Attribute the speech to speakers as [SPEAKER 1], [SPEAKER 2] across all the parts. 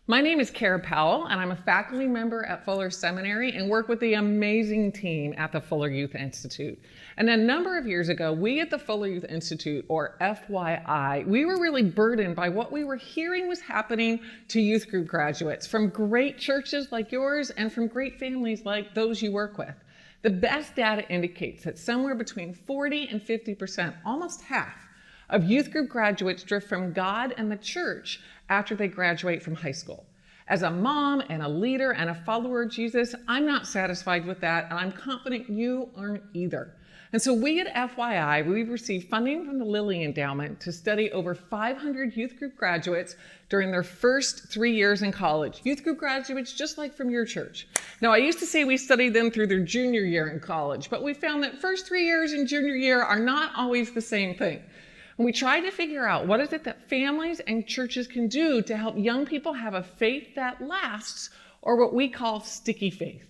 [SPEAKER 1] My name is Kara Powell, and I'm a faculty member at Fuller Seminary and work with the amazing team at the Fuller Youth Institute. And a number of years ago, we at the Fuller Youth Institute, or FYI, we were really burdened by what we were hearing was happening to youth group graduates from great churches like yours and from great families like those you work with. The best data indicates that somewhere between 40 and 50%, almost half, of youth group graduates drift from God and the church after they graduate from high school. As a mom and a leader and a follower of Jesus, I'm not satisfied with that, and I'm confident you aren't either. And so we at FYI, we've received funding from the Lilly Endowment to study over 500 youth group graduates during their first 3 years in college. Youth group graduates just like from your church. Now, I used to say we studied them through their junior year in college, but we found that first 3 years and junior year are not always the same thing. And we tried to figure out what is it that families and churches can do to help young people have a faith that lasts, or what we call sticky faith.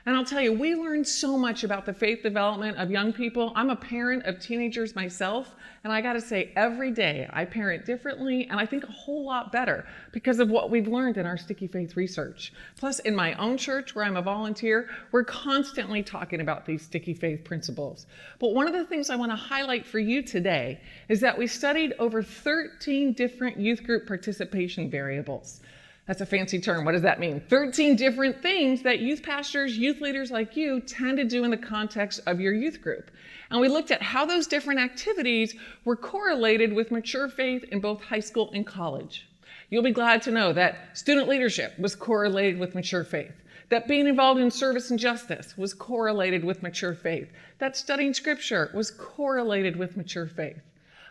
[SPEAKER 1] And I'll tell you, we learned so much about the faith development of young people. I'm a parent of teenagers myself, and I gotta say, every day I parent differently, and I think a whole lot better because of what we've learned in our sticky faith research. Plus, in my own church, where I'm a volunteer, we're constantly talking about these sticky faith principles. But one of the things I wanna highlight for you today is that we studied over 13 different youth group participation variables. That's a fancy term. What does that mean? 13 different things that youth pastors, youth leaders like you tend to do in the context of your youth group. And we looked at how those different activities were correlated with mature faith in both high school and college. You'll be glad to know that student leadership was correlated with mature faith, that being involved in service and justice was correlated with mature faith, that studying scripture was correlated with mature faith.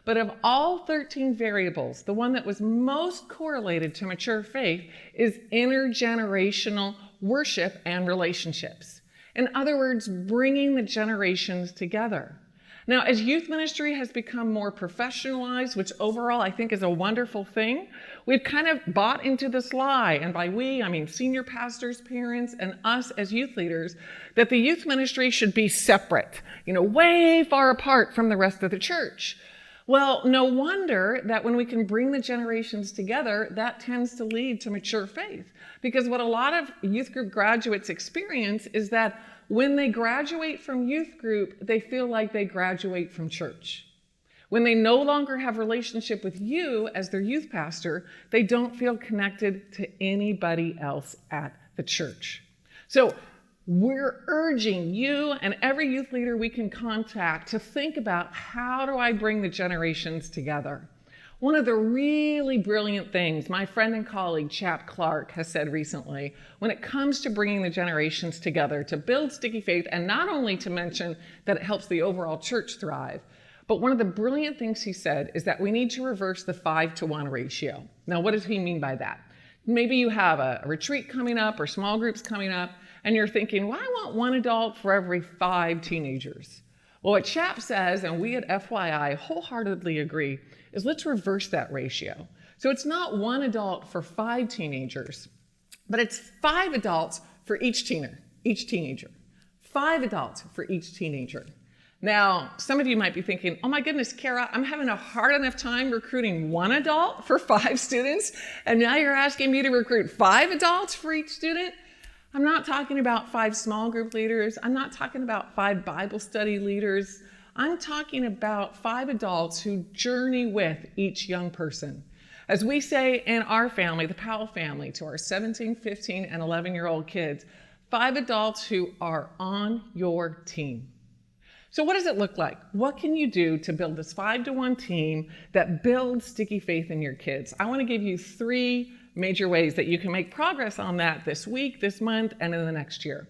[SPEAKER 1] But of all 13 variables, the one that was most correlated to mature faith is intergenerational worship and relationships. In other words, bringing the generations together. Now, as youth ministry has become more professionalized, which overall I think is a wonderful thing, we've kind of bought into this lie, and by we, I mean senior pastors, parents, and us as youth leaders, that the youth ministry should be separate, way far apart from the rest of the church. Well, no wonder that when we can bring the generations together, that tends to lead to mature faith. Because what a lot of youth group graduates experience is that when they graduate from youth group, they feel like they graduate from church. When they no longer have relationship with you as their youth pastor, they don't feel connected to anybody else at the church. So we're urging you and every youth leader we can contact to think about, how do I bring the generations together? One of the really brilliant things my friend and colleague Chap Clark has said recently, when it comes to bringing the generations together to build sticky faith, and not only to mention that it helps the overall church thrive, but one of the brilliant things he said is that we need to reverse the 5-to-1 ratio. Now, what does he mean by that? Maybe you have a retreat coming up or small groups coming up, and you're thinking, well, I want one adult for every 5 teenagers. Well, what Chap says, and we at FYI wholeheartedly agree, is let's reverse that ratio. So it's not 1 adult for 5 teenagers, but it's 5 adults for each teenager. 5 adults for each teenager. Now, some of you might be thinking, oh my goodness, Kara, I'm having a hard enough time recruiting 1 adult for 5 students, and now you're asking me to recruit 5 adults for each student? I'm not talking about 5 small group leaders. I'm not talking about 5 Bible study leaders. I'm talking about 5 adults who journey with each young person. As we say in our family, the Powell family, to our 17, 15, and 11-year-old kids, 5 adults who are on your team. So what does it look like? What can you do to build this 5-to-1 team that builds sticky faith in your kids? I want to give you 3 major ways that you can make progress on that this week, this month, and in the next year.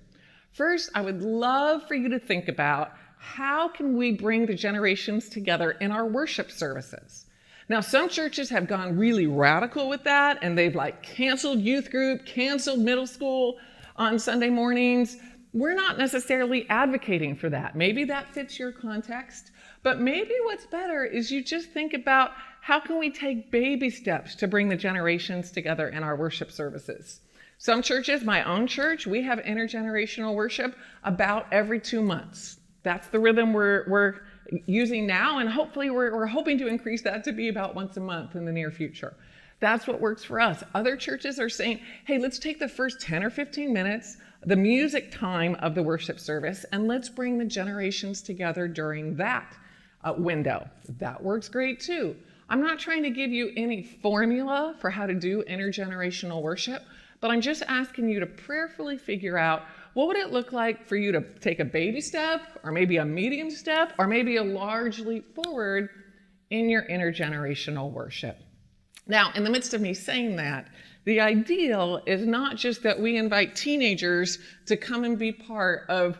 [SPEAKER 1] First, I would love for you to think about, how can we bring the generations together in our worship services? Now, some churches have gone really radical with that, and they've canceled youth group, canceled middle school on Sunday mornings. We're not necessarily advocating for that. Maybe that fits your context, but maybe what's better is you just think about, how can we take baby steps to bring the generations together in our worship services? Some churches, my own church, we have intergenerational worship about every 2 months. That's the rhythm we're using now, and hopefully we're hoping to increase that to be about once a month in the near future. That's what works for us. Other churches are saying, hey, let's take the first 10 or 15 minutes, the music time of the worship service, and let's bring the generations together during that window. That works great too. I'm not trying to give you any formula for how to do intergenerational worship, but I'm just asking you to prayerfully figure out, what would it look like for you to take a baby step, or maybe a medium step, or maybe a large leap forward in your intergenerational worship? Now, in the midst of me saying that, the ideal is not just that we invite teenagers to come and be part of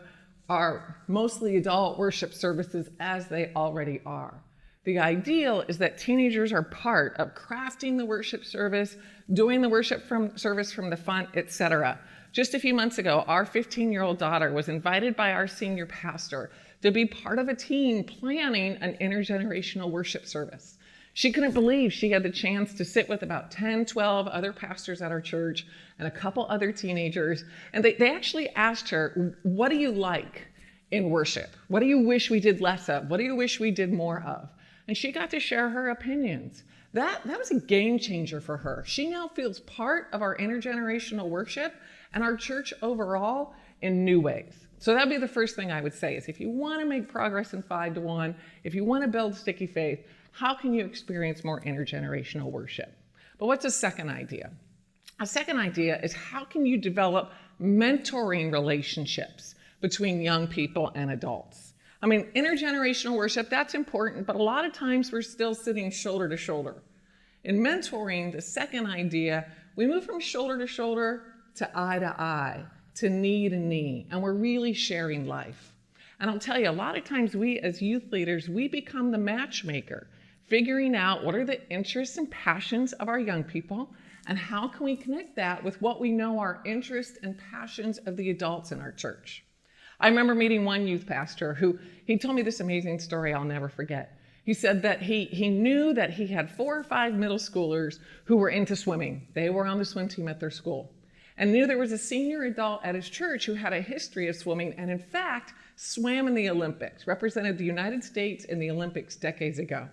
[SPEAKER 1] our mostly adult worship services as they already are. The ideal is that teenagers are part of crafting the worship service, doing the worship service from the front, etc. Just a few months ago, our 15-year-old daughter was invited by our senior pastor to be part of a team planning an intergenerational worship service. She couldn't believe she had the chance to sit with about 10, 12 other pastors at our church and a couple other teenagers. And they actually asked her, what do you like in worship? What do you wish we did less of? What do you wish we did more of? And she got to share her opinions. That was a game changer for her. She now feels part of our intergenerational worship and our church overall in new ways. So that'd be the first thing I would say is, if you want to make progress in 5 to 1, if you want to build sticky faith, how can you experience more intergenerational worship? But what's a second idea? A second idea is, how can you develop mentoring relationships between young people and adults? I mean, intergenerational worship, that's important, but a lot of times we're still sitting shoulder to shoulder. In mentoring, the second idea, we move from shoulder to shoulder to eye, to knee to knee, and we're really sharing life. And I'll tell you, a lot of times we as youth leaders, we become the matchmaker, figuring out what are the interests and passions of our young people, and how can we connect that with what we know are interests and passions of the adults in our church. I remember meeting one youth pastor who, he told me this amazing story I'll never forget. He said that he knew that he had 4 or 5 middle schoolers who were into swimming. They were on the swim team at their school. And knew there was a senior adult at his church who had a history of swimming, and in fact, swam in the Olympics, represented the United States in the Olympics decades ago.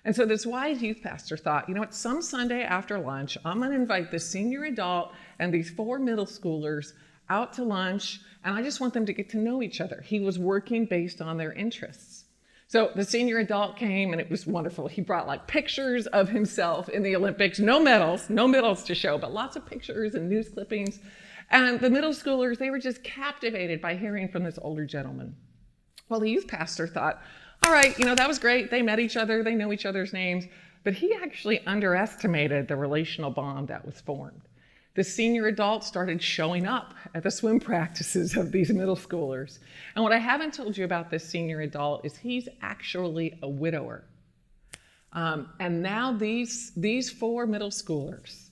[SPEAKER 1] And so this wise youth pastor thought, you know what, some Sunday after lunch, I'm going to invite this senior adult and these 4 middle schoolers out to lunch, and I just want them to get to know each other. He was working based on their interests. So the senior adult came, and it was wonderful. He brought like pictures of himself in the Olympics, no medals to show, but lots of pictures and news clippings. And the middle schoolers, they were just captivated by hearing from this older gentleman. Well, the youth pastor thought, all right, you know, that was great. They met each other, they know each other's names, but he actually underestimated the relational bond that was formed. The senior adult started showing up at the swim practices of these middle schoolers. And what I haven't told you about this senior adult is he's actually a widower. And now these 4 middle schoolers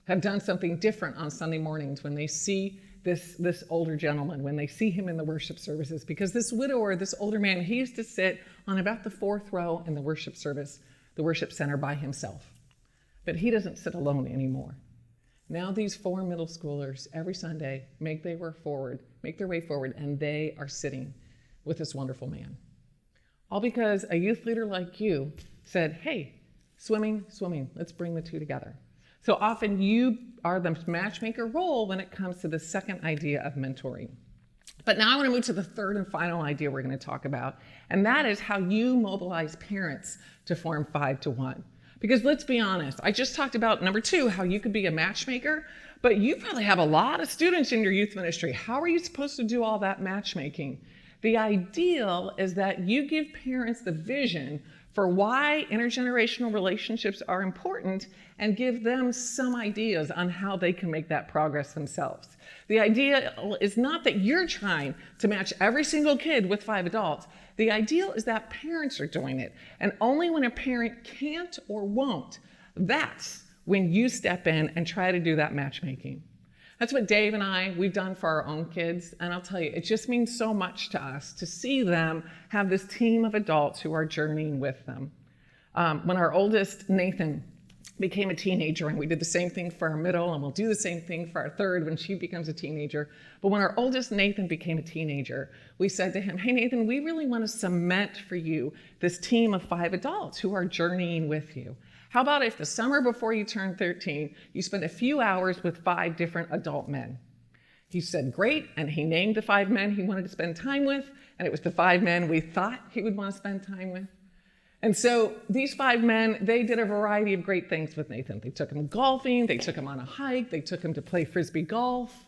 [SPEAKER 1] have done something different on Sunday mornings when they see this older gentleman, when they see him in the worship services, because this widower, this older man, he used to sit on about the 4th row in the worship service, the worship center by himself. But he doesn't sit alone anymore. Now these 4 middle schoolers every Sunday make their way forward, and they are sitting with this wonderful man. All because a youth leader like you said, hey, swimming, let's bring the two together. So often you are the matchmaker role when it comes to the second idea of mentoring. But now I want to move to the third and final idea we're going to talk about, and that is how you mobilize parents to form 5 to 1. Because let's be honest, I just talked about number 2, how you could be a matchmaker, but you probably have a lot of students in your youth ministry. How are you supposed to do all that matchmaking? The ideal is that you give parents the vision for why intergenerational relationships are important and give them some ideas on how they can make that progress themselves. The idea is not that you're trying to match every single kid with 5 adults. The ideal is that parents are doing it. And only when a parent can't or won't, that's when you step in and try to do that matchmaking. That's what Dave and I, we've done for our own kids. And I'll tell you, it just means so much to us to see them have this team of adults who are journeying with them. When our oldest, Nathan, became a teenager, and we did the same thing for our middle, and we'll do the same thing for our third when she becomes a teenager. But when our oldest, Nathan, became a teenager, we said to him, hey, Nathan, we really want to cement for you this team of 5 adults who are journeying with you. How about if the summer before you turn 13, you spend a few hours with 5 different adult men? He said, great, and he named the 5 men he wanted to spend time with, and it was the 5 men we thought he would want to spend time with. And so these 5 men, they did a variety of great things with Nathan. They took him golfing, they took him on a hike, they took him to play Frisbee golf.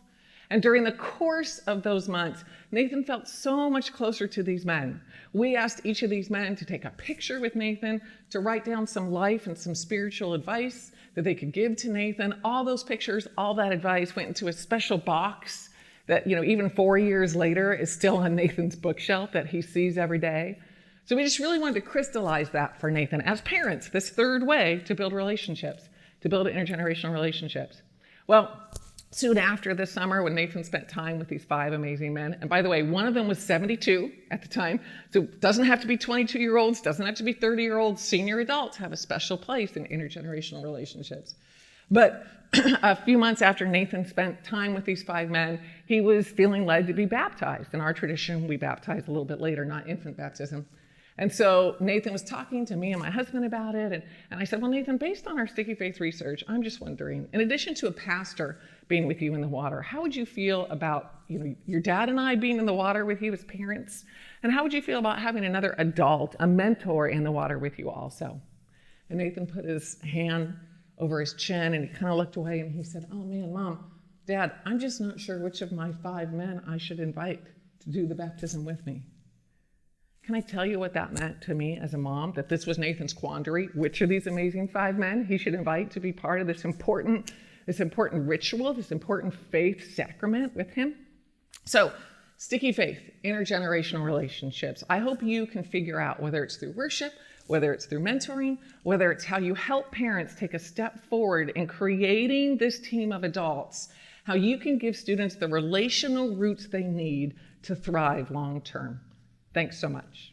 [SPEAKER 1] And during the course of those months, Nathan felt so much closer to these men. We asked each of these men to take a picture with Nathan, to write down some life and some spiritual advice that they could give to Nathan. All those pictures, all that advice went into a special box that, even 4 years later is still on Nathan's bookshelf that he sees every day. So we just really wanted to crystallize that for Nathan as parents, this third way to build relationships, to build intergenerational relationships. Well, soon after this summer, when Nathan spent time with these 5 amazing men, and by the way, one of them was 72 at the time, so it doesn't have to be 22-year-olds, doesn't have to be 30-year-olds, senior adults have a special place in intergenerational relationships. But a few months after Nathan spent time with these 5 men, he was feeling led to be baptized. In our tradition, we baptize a little bit later, not infant baptism. And so Nathan was talking to me and my husband about it, and I said, well, Nathan, based on our Sticky Faith research, I'm just wondering, in addition to a pastor being with you in the water, how would you feel about your dad and I being in the water with you as parents? And how would you feel about having another adult, a mentor, in the water with you also? And Nathan put his hand over his chin and he kind of looked away and he said, oh man, Mom, Dad, I'm just not sure which of my 5 men I should invite to do the baptism with me. Can I tell you what that meant to me as a mom, that this was Nathan's quandary? Which of these amazing 5 men he should invite to be part of this important ritual, this important faith sacrament with him? So, Sticky Faith, intergenerational relationships. I hope you can figure out, whether it's through worship, whether it's through mentoring, whether it's how you help parents take a step forward in creating this team of adults, how you can give students the relational roots they need to thrive long term. Thanks so much.